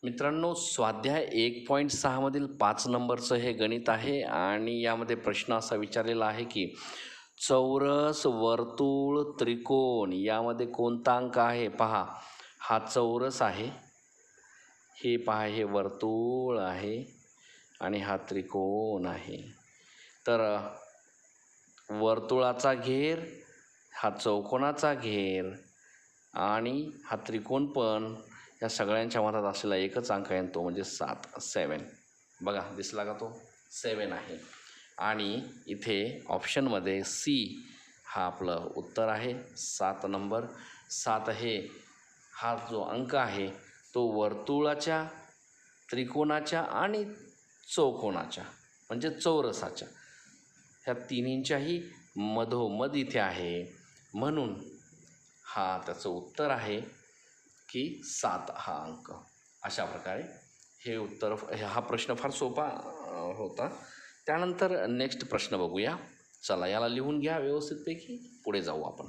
मित्रांनो, स्वाध्याय 1.6 मधील 5 नंबरचं हे गणित आहे आणि यामध्ये प्रश्न असा विचारलेला आहे की चौरस, वर्तुळ, त्रिकोण यामध्ये कोणता अंक आहे? पहा, हा चौरस आहे, हे पहा हे वर्तुळ आहे आणि हा त्रिकोण आहे. तर वर्तुळाचा घेर, हा चौकोनाचा घेर आणि हा त्रिकोण पण या सगळ्यांच्या मधात असलेला एकच अंक आहे, तो म्हणजे 7. बघा दिसला का, तो 7 आहे. आणि इथे ऑप्शनमध्ये सी हा आपलं उत्तर आहे. 7 नंबर. 7 हे हा जो अंक आहे तो वर्तुळाच्या, त्रिकोणाच्या आणि चौकोनाच्या म्हणजे चौरसाच्या ह्या तिन्हींच्याही मधोमध इथे आहे. म्हणून हा त्याचं उत्तर आहे की 7 हा अंक. अशा प्रकारे हे उत्तर, हा प्रश्न फार सोपा होता. त्यानंतर नेक्स्ट प्रश्न बघूया. चला याला लिहून घ्या व्यवस्थितपैकी, पुढे जाऊ आपण.